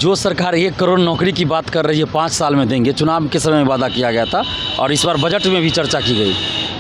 जो सरकार 1 करोड़ नौकरी की बात कर रही है 5 साल में देंगे, चुनाव के समय में वादा किया गया था और इस बार बजट में भी चर्चा की गई,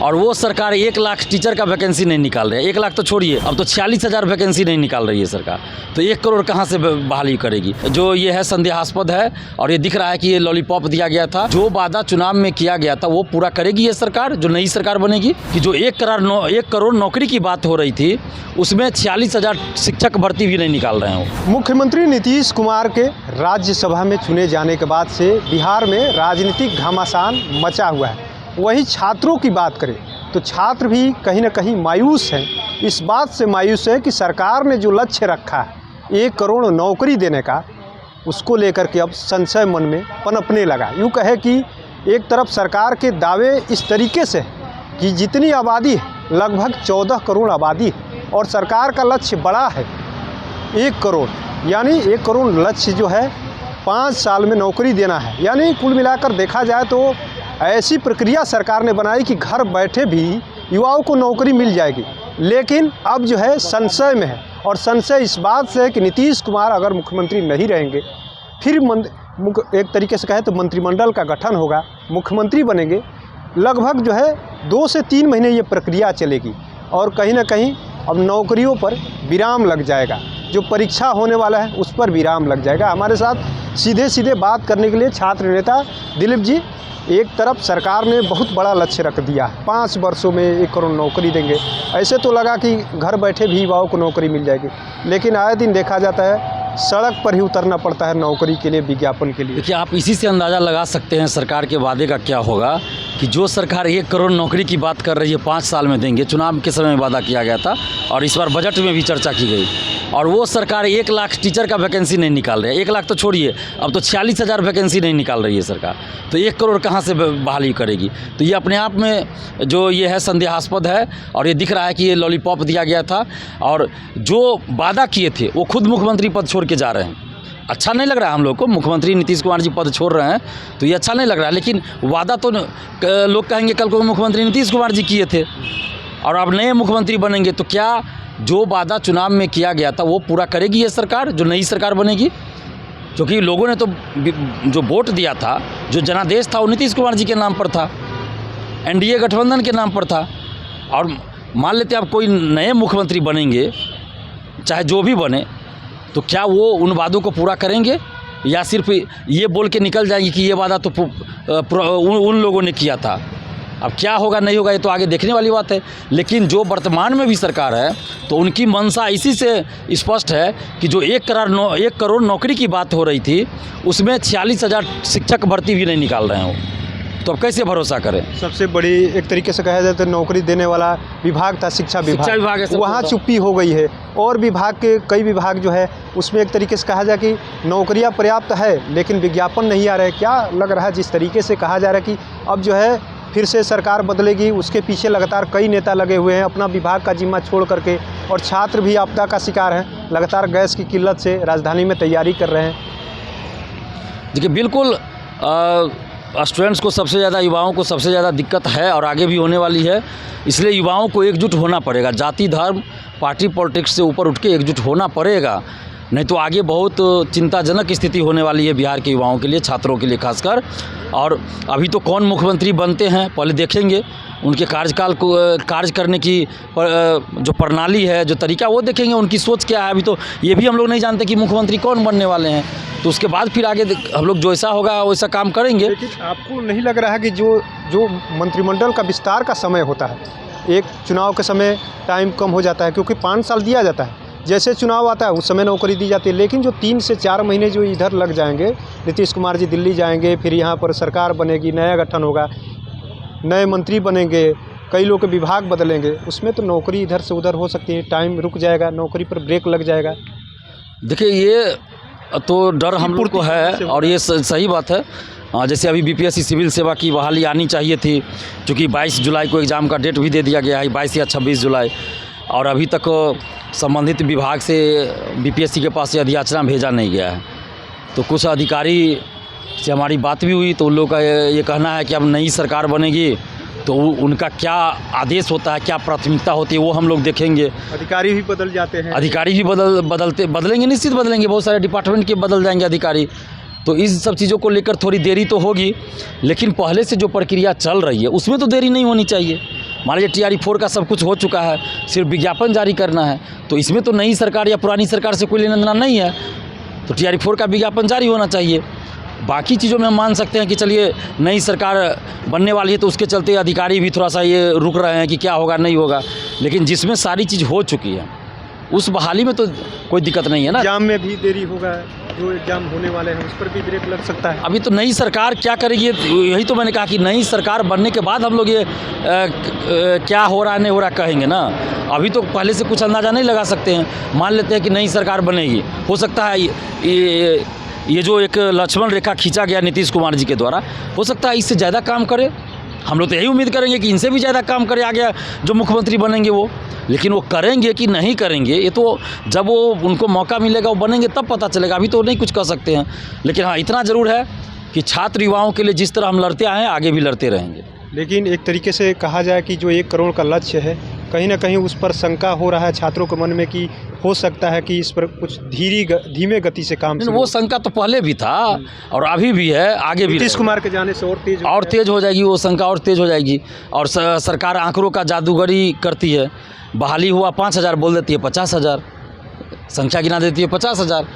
और वो सरकार 1 लाख टीचर का वैकेंसी नहीं निकाल रही है। 1 लाख तो छोड़िए, अब तो 46,000 वैकेंसी नहीं निकाल रही है सरकार, तो 1 करोड़ कहाँ से बहाली करेगी? जो ये है संदेहास्पद है, और ये दिख रहा है कि ये लॉलीपॉप दिया गया था। जो वादा चुनाव में किया गया था वो पूरा करेगी ये सरकार, जो नई सरकार बनेगी, कि जो 1 करोड़ नौकरी की बात हो रही थी उसमें 46,000 शिक्षक भर्ती भी नहीं निकाल रहे हैं। मुख्यमंत्री नीतीश कुमार के राज्यसभा में चुने जाने के बाद से बिहार में राजनीतिक घमासान मचा हुआ है। वहीं छात्रों की बात करें तो छात्र भी कहीं ना कहीं मायूस हैं। इस बात से मायूस है कि सरकार ने जो लक्ष्य रखा है 1 करोड़ नौकरी देने का, उसको लेकर के अब संशय मन में पनपने लगा। यूँ कहे कि एक तरफ सरकार के दावे इस तरीके से कि जितनी आबादी है लगभग 14 करोड़ आबादी है और सरकार का लक्ष्य बड़ा है 1 करोड़, यानी 1 करोड़ लक्ष्य जो है 5 साल में नौकरी देना है। यानी कुल मिलाकर देखा जाए तो ऐसी प्रक्रिया सरकार ने बनाई कि घर बैठे भी युवाओं को नौकरी मिल जाएगी। लेकिन अब जो है संशय में है, और संशय इस बात से है कि नीतीश कुमार अगर मुख्यमंत्री नहीं रहेंगे, फिर एक तरीके से कहें तो मंत्रिमंडल का गठन होगा, मुख्यमंत्री बनेंगे, लगभग जो है 2 से 3 महीने ये प्रक्रिया चलेगी और कहीं ना कहीं अब नौकरियों पर विराम लग जाएगा। जो परीक्षा होने वाला है उस पर विराम लग जाएगा। हमारे साथ सीधे बात करने के लिए छात्र नेता दिलीप जी, एक तरफ सरकार ने बहुत बड़ा लक्ष्य रख दिया है, 5 वर्षों में 1 करोड़ नौकरी देंगे। ऐसे तो लगा कि घर बैठे भी युवाओं को नौकरी मिल जाएगी, लेकिन आए दिन देखा जाता है सड़क पर ही उतरना पड़ता है नौकरी के लिए, विज्ञापन के लिए। देखिए, आप इसी से अंदाज़ा लगा सकते हैं सरकार के वादे का क्या होगा, कि जो सरकार 1 करोड़ नौकरी की बात कर रही है 5 साल में देंगे, चुनाव के समय में वादा किया गया था और इस बार बजट में भी चर्चा की गई, और वो सरकार 1 लाख टीचर का वैकेंसी नहीं निकाल रही है। 1 लाख तो छोड़िए, अब तो 46,000 वैकेंसी नहीं निकाल रही है सरकार, तो 1 करोड़ कहाँ से बहाली करेगी? तो ये अपने आप में जो ये है संदेहास्पद है, और ये दिख रहा है कि ये लॉलीपॉप दिया गया था, और जो वादा किए थे वो खुद मुख्यमंत्री पद छोड़ के जा रहे हैं। अच्छा नहीं लग रहा है हम लोग को, मुख्यमंत्री नीतीश कुमार जी पद छोड़ रहे हैं तो ये अच्छा नहीं लग रहा है, लेकिन वादा तो लोग कहेंगे कल को मुख्यमंत्री नीतीश कुमार जी किए थे, और अब नए मुख्यमंत्री बनेंगे तो क्या जो वादा चुनाव में किया गया था वो पूरा करेगी ये सरकार, जो नई सरकार बनेगी? क्योंकि लोगों ने तो जो वोट दिया था, जो जनादेश था वो नीतीश कुमार जी के नाम पर था, एनडीए गठबंधन के नाम पर था, और मान लेते आप कोई नए मुख्यमंत्री बनेंगे, चाहे जो भी बने, तो क्या वो उन वादों को पूरा करेंगे, या सिर्फ ये बोल के निकल जाएंगे कि ये वादा तो उन लोगों ने किया था? अब क्या होगा नहीं होगा ये तो आगे देखने वाली बात है, लेकिन जो वर्तमान में भी सरकार है तो उनकी मंशा इसी से स्पष्ट है कि जो 1 करोड़ नौकरी की बात हो रही थी उसमें 46,000 शिक्षक भर्ती भी नहीं निकाल रहे हो, तो अब कैसे भरोसा करें? सबसे बड़ी एक तरीके से कहा जाए तो नौकरी देने वाला विभाग था शिक्षा विभाग है, वहाँ चुप्पी हो गई है। और विभाग के कई विभाग जो है उसमें एक तरीके से कहा जाए कि नौकरियाँ पर्याप्त है लेकिन विज्ञापन नहीं आ रहे। क्या लग रहा है जिस तरीके से कहा जा रहा है कि अब जो है फिर से सरकार बदलेगी, उसके पीछे लगातार कई नेता लगे हुए हैं अपना विभाग का जिम्मा छोड़ करके, और छात्र भी आपदा का शिकार हैं, लगातार गैस की किल्लत से राजधानी में तैयारी कर रहे हैं। देखिए, बिल्कुल स्टूडेंट्स को सबसे ज़्यादा, युवाओं को सबसे ज़्यादा दिक्कत है और आगे भी होने वाली है, इसलिए युवाओं को एकजुट होना पड़ेगा। जाति धर्म पार्टी पॉलिटिक्स से ऊपर उठ के एकजुट होना पड़ेगा, नहीं तो आगे बहुत चिंताजनक स्थिति होने वाली है बिहार के युवाओं के लिए, छात्रों के लिए खासकर। और अभी तो कौन मुख्यमंत्री बनते हैं पहले देखेंगे, उनके कार्यकाल को कार्य करने की जो प्रणाली है, जो तरीका, वो देखेंगे, उनकी सोच क्या है। अभी तो ये भी हम लोग नहीं जानते कि मुख्यमंत्री कौन बनने वाले हैं, तो उसके बाद फिर आगे हम लोग जो ऐसा होगा वैसा काम करेंगे। लेकिन आपको नहीं लग रहा है कि जो मंत्रिमंडल का विस्तार का समय होता है, एक चुनाव के समय टाइम कम हो जाता है क्योंकि 5 साल दिया जाता है, जैसे चुनाव आता है उस समय नौकरी दी जाती है, लेकिन जो 3 से 4 महीने जो इधर लग जाएंगे, नीतीश कुमार जी दिल्ली जाएंगे, फिर यहाँ पर सरकार बनेगी, नया गठन होगा, नए मंत्री बनेंगे, कई लोग के विभाग बदलेंगे, उसमें तो नौकरी इधर से उधर हो सकती है, टाइम रुक जाएगा, नौकरी पर ब्रेक लग जाएगा। देखिए, ये तो डर हम लोग को है, और ये सही बात है। जैसे अभी बीपीएससी सिविल सेवा की बहाली आनी चाहिए थी, क्योंकि 22 जुलाई को एग्ज़ाम का डेट भी दे दिया गया है, 22 या 26 जुलाई, और अभी तक संबंधित विभाग से बीपीएससी के पास ये अधियाचना भेजा नहीं गया है। तो कुछ अधिकारी से हमारी बात भी हुई तो उन लोगों का ये कहना है कि अब नई सरकार बनेगी तो उनका क्या आदेश होता है, क्या प्राथमिकता होती है, वो हम लोग देखेंगे। अधिकारी भी बदल जाते हैं। अधिकारी भी बदलेंगे, निश्चित बदलेंगे, बहुत सारे डिपार्टमेंट के बदल जाएंगे अधिकारी। तो इस सब चीज़ों को लेकर थोड़ी देरी तो होगी, लेकिन पहले से जो प्रक्रिया चल रही है उसमें तो देरी नहीं होनी चाहिए। मान लीजिए TRE-4 का सब कुछ हो चुका है, सिर्फ विज्ञापन जारी करना है, तो इसमें तो नई सरकार या पुरानी सरकार से कोई लेना देना नहीं है, तो TRE-4 का विज्ञापन जारी होना चाहिए। बाकी चीज़ों में हम मान सकते हैं कि चलिए नई सरकार बनने वाली है तो उसके चलते अधिकारी भी थोड़ा सा ये रुक रहे हैं कि क्या होगा नहीं होगा, लेकिन जिसमें सारी चीज़ हो चुकी है उस बहाली में तो कोई दिक्कत नहीं है ना। एग्जाम में भी देरी होगा, जो एग्जाम होने वाले हैं उस पर भी ब्रेक लग सकता है। अभी तो नई सरकार क्या करेगी, यही तो मैंने कहा कि नई सरकार बनने के बाद हम लोग ये क्या हो रहा है नहीं हो रहा कहेंगे ना। अभी तो पहले से कुछ अंदाज़ा नहीं लगा सकते हैं। मान लेते हैं कि नई सरकार बनेगी, हो सकता है ये जो एक लक्ष्मण रेखा खींचा गया नीतीश कुमार जी के द्वारा, हो सकता है इससे ज़्यादा काम करे। हम लोग तो यही उम्मीद करेंगे कि इनसे भी ज़्यादा काम करे आगे जो मुख्यमंत्री बनेंगे वो, लेकिन वो करेंगे कि नहीं करेंगे ये तो जब वो उनको मौका मिलेगा वो बनेंगे तब पता चलेगा। अभी तो नहीं कुछ कर सकते हैं, लेकिन हाँ इतना ज़रूर है कि छात्र युवाओं के लिए जिस तरह हम लड़ते आए हैं आगे भी लड़ते रहेंगे। लेकिन एक तरीके से कहा जाए कि जो 1 करोड़ का लक्ष्य है, कहीं ना कहीं उस पर शंका हो रहा है छात्रों के मन में कि हो सकता है कि इस पर कुछ धीमे गति से काम वो शंका तो पहले भी था और अभी भी है, आगे भी। नीतीश कुमार के जाने से और तेज हो जाएगी वो शंका, और तेज हो जाएगी। और सरकार आंकड़ों का जादूगरी करती है, बहाली हुआ 5,000 बोल देती है 50,000, संख्या गिना देती है 50,000।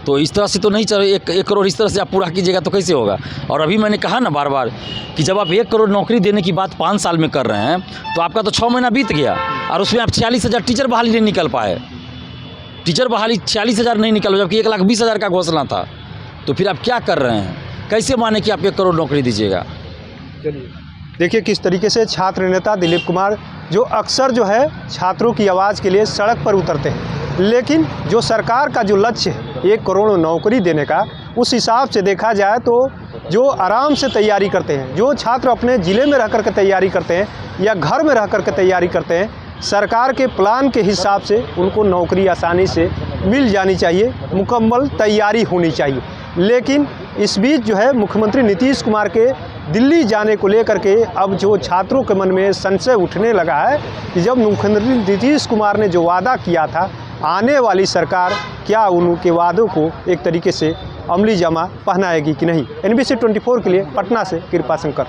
तो इस तरह से तो नहीं चले। 1 करोड़ इस तरह से आप पूरा कीजिएगा तो कैसे होगा। और अभी मैंने कहा ना बार बार कि जब आप 1 करोड़ नौकरी देने की बात 5 साल में कर रहे हैं तो आपका तो 6 महीना बीत गया और उसमें आप 46,000 टीचर बहाली नहीं निकल पाए। टीचर बहाली 46,000 नहीं निकल, जबकि 1,20,000 का घोषणा था। तो फिर आप क्या कर रहे हैं, कैसे माने कि आप 1 करोड़ नौकरी दीजिएगा। चलिए देखिए किस तरीके से छात्र नेता दिलीप कुमार जो अक्सर जो है छात्रों की आवाज़ के लिए सड़क पर उतरते हैं, लेकिन जो सरकार का जो लक्ष्य है 1 करोड़ नौकरी देने का, उस हिसाब से देखा जाए तो जो आराम से तैयारी करते हैं, जो छात्र अपने ज़िले में रह कर के तैयारी करते हैं या घर में रह कर के तैयारी करते हैं, सरकार के प्लान के हिसाब से उनको नौकरी आसानी से मिल जानी चाहिए, मुकम्मल तैयारी होनी चाहिए। लेकिन इस बीच जो है मुख्यमंत्री नीतीश कुमार के दिल्ली जाने को लेकर के अब जो छात्रों के मन में संशय उठने लगा है कि जब मुख्यमंत्री नीतीश कुमार ने जो वादा किया था, आने वाली सरकार क्या उनके वादों को एक तरीके से अमली जामा पहनाएगी कि नहीं। NBC 24 के लिए पटना से कृपा शंकर।